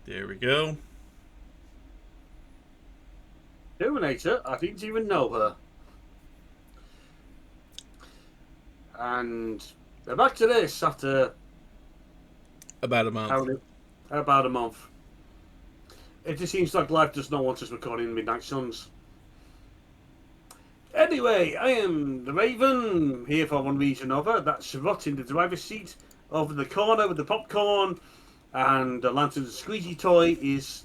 There we go. Terminator, I didn't even know her. And they're back to this after About a month. about a month. It just seems like life does not want us recording Midnight Suns. Anyway, I am the Raven, here for one reason or another. That's Rot in the driver's seat, over in the corner with the popcorn, and the lantern's squeegee toy is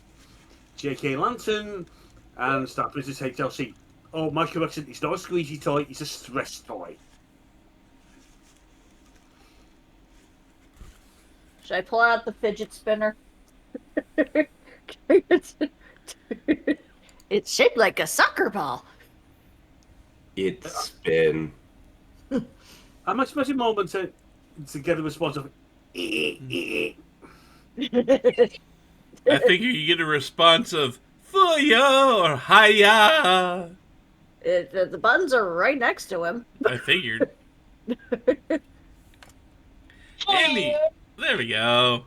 JKLantern and StarprincessHLC. Oh, my correction, it's not a squeegee toy, it's a stress toy. Should I pull out the fidget spinner? It's shaped like a soccer ball. It's been. I'm expecting moment to get a response of I figure you get a response of "Fuyo" or "Hiya." The buttons are right next to him. I figured. Andy, there we go.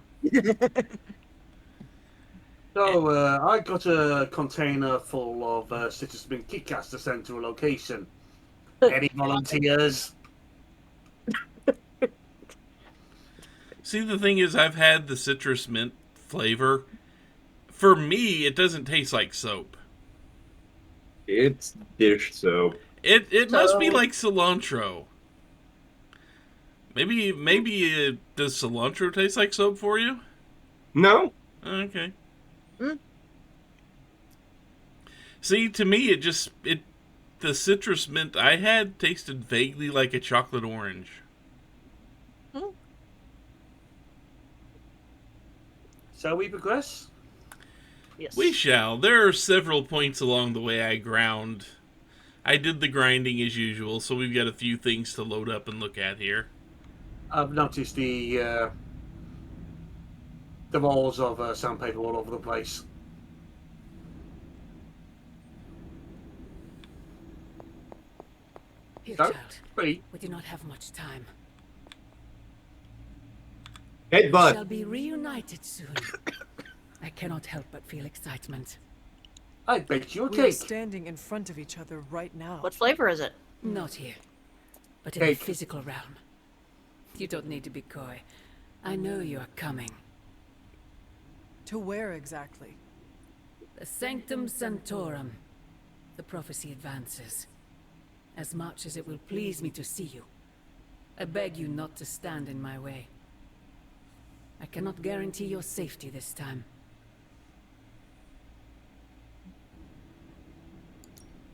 So, I got a container full of citrus mint Kit Kats to send to a location. Any volunteers? See, the thing is, I've had the citrus mint flavor. For me, it doesn't taste like soap. It's dish soap. It must be like cilantro. Maybe does cilantro taste like soap for you? No. Okay. See, to me, the citrus mint I had tasted vaguely like a chocolate orange. Shall we progress? Yes. We shall. There are several points along the way I ground. I did the grinding as usual, so we've got a few things to load up and look at here. I've noticed the rolls of sandpaper all over the place. Here, No? child. Wait. We do not have much time. Hey, We bud. shall be reunited soon. I cannot help but feel excitement. I baked you a We are cake. standing in front of each other right now. What flavor is it? Not here, but in Cake. the physical realm. You don't need to be coy. I know you are coming. To where exactly? The Sanctum Sanctorum. The prophecy advances. As much as it will please me to see you, I beg you not to stand in my way. I cannot guarantee your safety this time.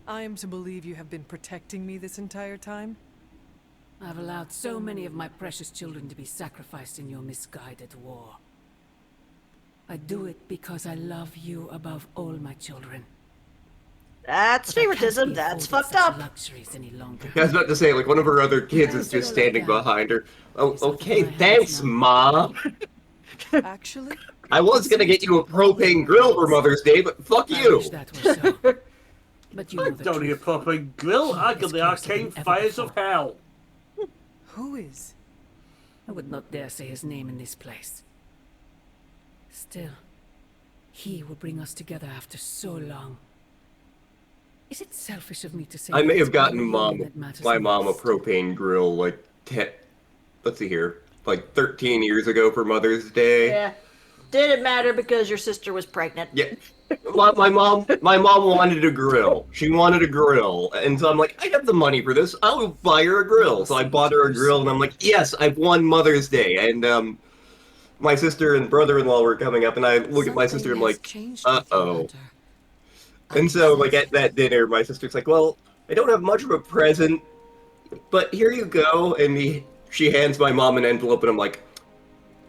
I am to believe you have been protecting me this entire time? I've allowed so many of my precious children to be sacrificed in your misguided war. I do it because I love you above all my children. That's But I can't favoritism. be That's afforded fucked such up. luxuries any longer. I was about to say, like, one of her other kids is just standing behind her. Oh, okay, thanks, Mom. Actually, I was gonna get you a propane grill for Mother's Day, but fuck I you. wish that were so. But you know I the don't need a truth. proper grill. I got It's the closer arcane than ever fires of before. hell. who is? I would not dare say his name in this place. Still, he will bring us together after so long. Is it selfish of me to say I may that have it's gotten only my you that matters mom a most? propane grill like let's see here, like 13 years ago for Mother's Day. Yeah. Didn't matter because your sister was pregnant. Yeah. My mom wanted a grill. She wanted a grill, and so I'm like, I have the money for this. I'll buy her a grill. So I bought her a grill, and I'm like, yes, I've won Mother's Day. And my sister and brother-in-law were coming up, and I look at my sister and I'm like, uh-oh. And so, like, at that dinner, my sister's like, well, I don't have much of a present, but here you go. And she hands my mom an envelope, and I'm like,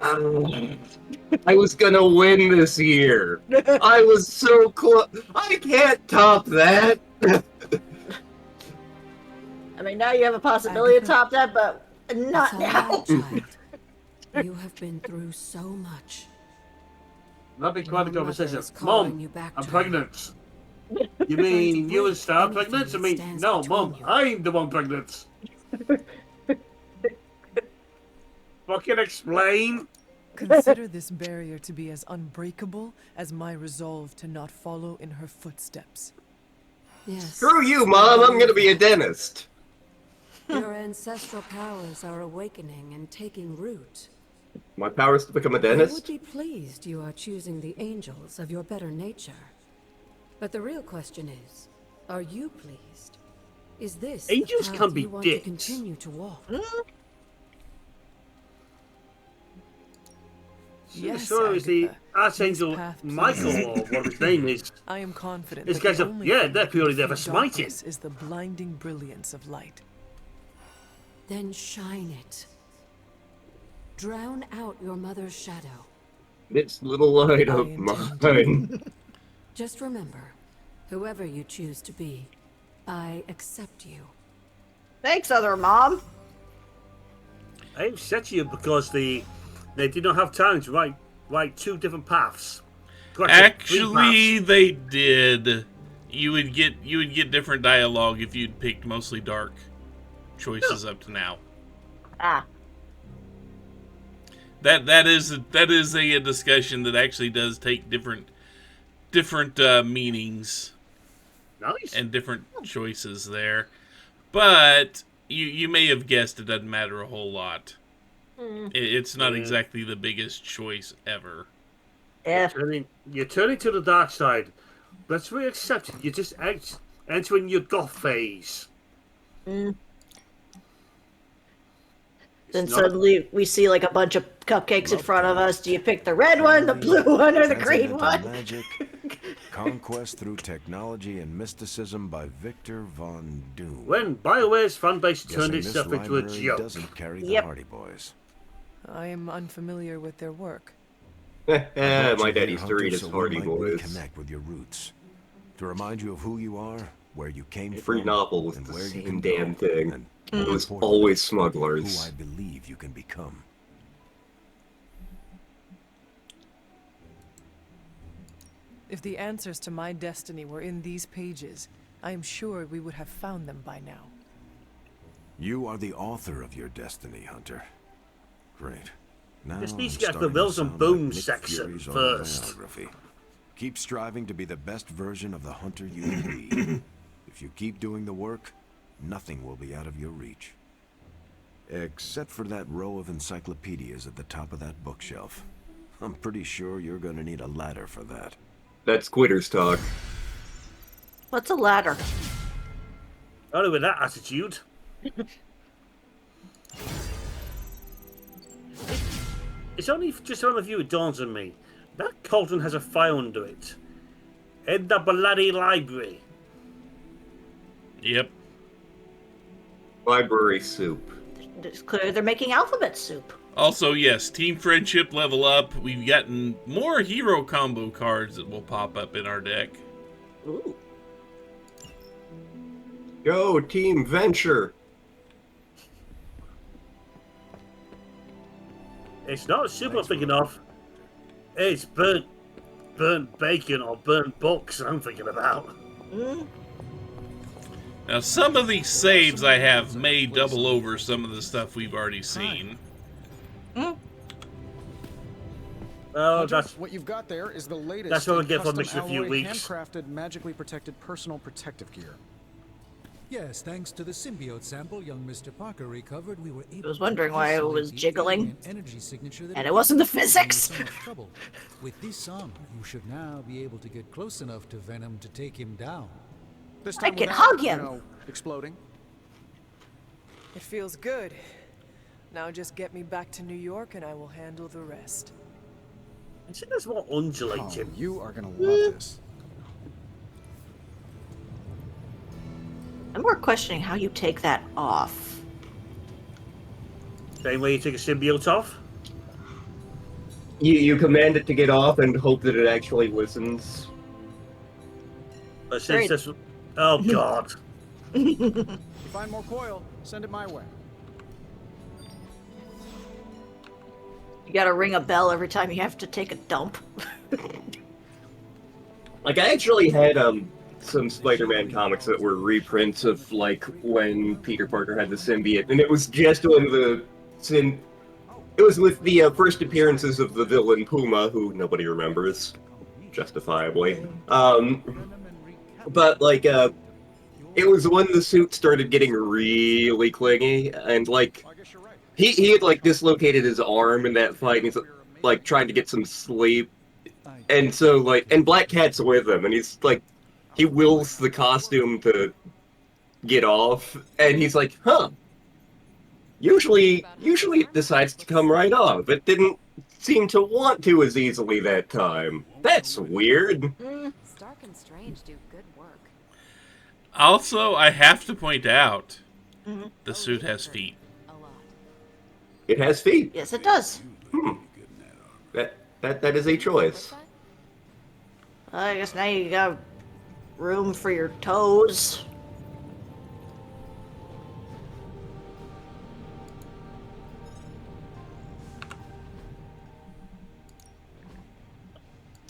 I was gonna win this year. I was so close. I can't top that. I mean, now you have a possibility to top that, but not It's all now. right, child. You have been through so much. That'd be quite a Your conversation. mother is calling Mom, you back I'm to pregnant. You Trying to mean you break and Star anything pregnant? I that mean, stands no, between Mom, you. I'm the one pregnant. Fucking explain. Consider this barrier to be as unbreakable as my resolve to not follow in her footsteps. Yes. Screw you, Mom. I'm gonna be a dentist. Your ancestral powers are awakening and taking root. My power's to become a I would dentist? be pleased you are choosing the angels of your better nature. But the real question is, are you pleased? Is this Angels the path can be you want dicks. to continue to walk? Yes, So is the Agatha. Archangel This path Michael, pleases or what his name is. I am confident This that guy's the a- only yeah, thing they're that can purely defeat there for smiting. darkness is the blinding brilliance of light. Then shine it. Drown out your mother's shadow. This little light I of intend mine. Just remember, whoever you choose to be, I accept you. Thanks, other mom. I upset you because they did not have time to write 2 different paths. Actually, they did. You would get different dialogue if you'd picked mostly dark choices up to now. Ah. That is a discussion that actually does take different meanings Nice. and different choices there. But you may have guessed it doesn't matter a whole lot. It's not exactly the biggest choice ever. Yeah. You're turning to the dark side. Let's really accept it. You're just entering your goth phase. Then It's not- suddenly we see like a bunch of cupcakes in front of us. Do you pick the red one, the blue one, or the green Transcendental one? Magic, Conquest Through Technology and Mysticism by Victor Von Doom. When BioWare's fanbase turned Guessing this itself into a library joke. doesn't carry the Yep. Hardy Boys. I am unfamiliar with their work. My Brought you dad here, used to read Hunter, his so we Hardy might Boys. reconnect with your roots. To remind you of who you are, where you came Every from, novel was and the where you same can damn go, thing. and It was importantly, always who smugglers. I believe you can become. If the answers to my destiny were in these pages, I am sure we would have found them by now. You are the author of your destiny, Hunter. Great. Now This needs I'm to get the starting Wills and sound Boom Nick section Fury's first. autobiography. Keep striving to be the best version of the Hunter you can be. If you keep doing the work, nothing will be out of your reach. Except for that row of encyclopedias at the top of that bookshelf. I'm pretty sure you're gonna need a ladder for that. That's quitters talk. What's a ladder? Only with that attitude. It's only just one of you it dawns on me. That cauldron has a fire under it. In the bloody library. Yep. Library soup. It's clear they're making alphabet soup. Also, yes, team friendship level up. We've gotten more hero combo cards that will pop up in our deck. Ooh. Go, Team Venture! It's not soup I'm thinking of. It's burnt bacon or burnt books I'm thinking about. Now, some of these saves I have may double over some of the stuff we've already seen. Oh, Hunter, that's what you've got there is the latest That's what we in get for custom missing a few alloy, weeks. handcrafted, magically protected personal protective gear. Yes, thanks to the symbiote sample young Mr. Parker recovered, we were able was wondering to why it isolate was the jiggling. alien energy signature that And it wasn't the caused Venom physics. so much trouble. With this armor, you should now be able to get close enough to Venom to take him down. This I time can without, hug you him. know, exploding. It feels good. Now just get me back to New York and I will handle the rest. I think there's more Oh, undulating. you are gonna love this. I'm more questioning how you take that off. Same way you take a symbiote off. You command it to get off and hope that it actually listens. But since Great. this, oh god. If you find more coil, send it my way. You gotta ring a bell every time you have to take a dump. Like, I actually had some Spider-Man comics that were reprints of, like, when Peter Parker had the symbiote, and it was just when the It was with the first appearances of the villain Puma, who nobody remembers, justifiably. But like, it was when the suit started getting really clingy, and like, he had like dislocated his arm in that fight, and he's like trying to get some sleep, and so like, and Black Cat's with him, and he's like, he wills the costume to get off, and he's like, huh. Usually it decides to come right off. It didn't seem to want to as easily that time. That's weird. Stark and Strange do good work. Also, I have to point out, the suit has feet. A lot. It has feet. Yes, it does. That is a choice. I guess now you got room for your toes.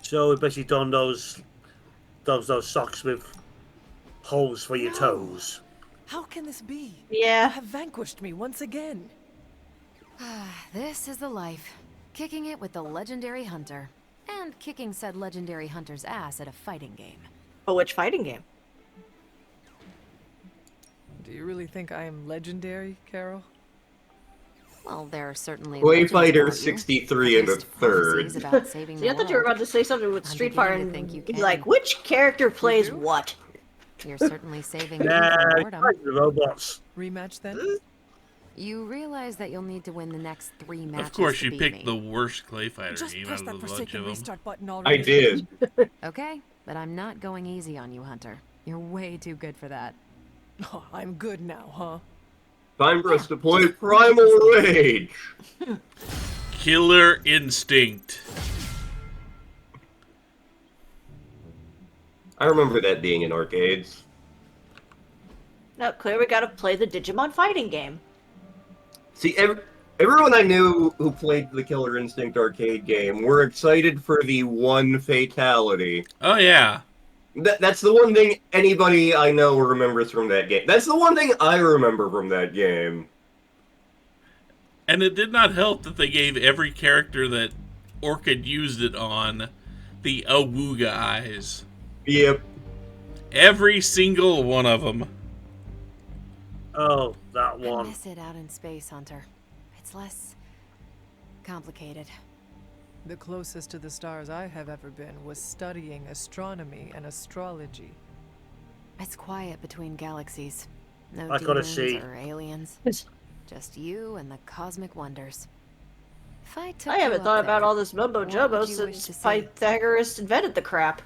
So we basically done those socks with holes for your toes. How can this be? Yeah. You have vanquished me once again. This is the life. Kicking it with the legendary hunter. And kicking said legendary hunter's ass at a fighting game. But which fighting game? Do you really think I am legendary, Carol? Well, there are certainly Wayfighter 63 and a third. About saving See, I the thought you were world. about to say something with I'm Street Fighter beginning to and think you be can. like, which character plays what? You're certainly saving me Yeah, from boredom. the robots. Rematch then? You realize that you'll need to win the next 3 matches. Of course, to you beat picked me. the worst clay fighter Just game press out that of the bunch forsaken of them. restart button already. I did. Okay, but I'm not going easy on you, Hunter. You're way too good for that. Oh, I'm good now, huh? Time for us to play Primal Rage. Killer Instinct. I remember that being in arcades. No, clearly we gotta play the Digimon fighting game. See, everyone I knew who played the Killer Instinct arcade game were excited for the one fatality. Oh, yeah. That's the one thing anybody I know remembers from that game. That's the one thing I remember from that game. And it did not help that they gave every character that Orchid used it on the Awooga eyes. Yep. Every single one of them. Oh, that I one. miss it out in space, Hunter. It's less complicated. The closest to the stars I have ever been was studying astronomy and astrology. It's quiet between galaxies. No I gotta demons see. or aliens. Just you and the cosmic wonders. If I took I haven't you thought up about there, all this mumbo what jumbo would you wish since to see? Pythagoras invented the crap.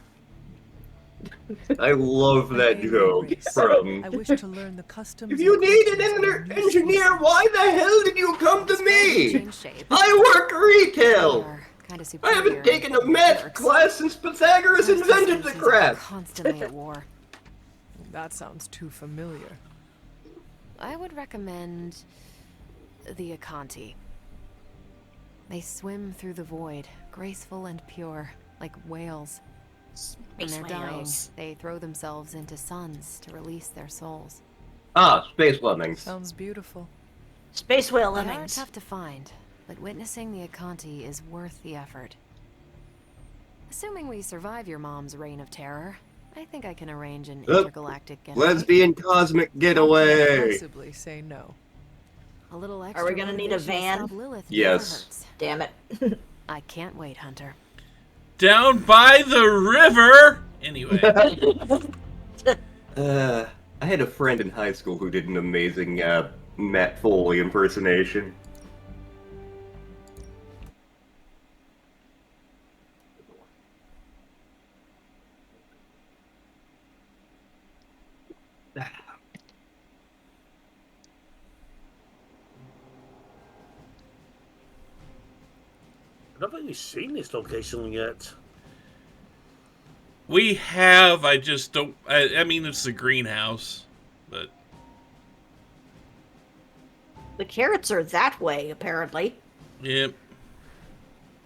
I love that Alien joke race. from... I wish to learn the customs. If you and need an customs of new engineer, why the hell did you come to me? Change shape. I work retail. You're kinda I superior haven't taken a in math works. class since Pythagoras Most invented the species are crap. Constantly at war. That sounds too familiar. I would recommend the Akanti. They swim through the void, graceful and pure, like whales. When Space they're dying, whales. they throw themselves into suns to release their souls. Ah, space lemmings. Sounds beautiful. Space whale They are lemmings. tough to find, but witnessing the Akanti is worth the effort. Assuming we survive your mom's reign of terror, I think I can arrange an intergalactic getaway. Lesbian cosmic getaway. Possibly say no. A little extra we gonna need a motivation to van? stop Lilith Yes. never hurts. Damn it. I can't wait, Hunter. Down by the river! Anyway. I had a friend in high school who did an amazing Matt Foley impersonation. I've not really seen this location yet. We have, I just don't... I mean, it's the greenhouse, but... The carrots are that way, apparently. Yep.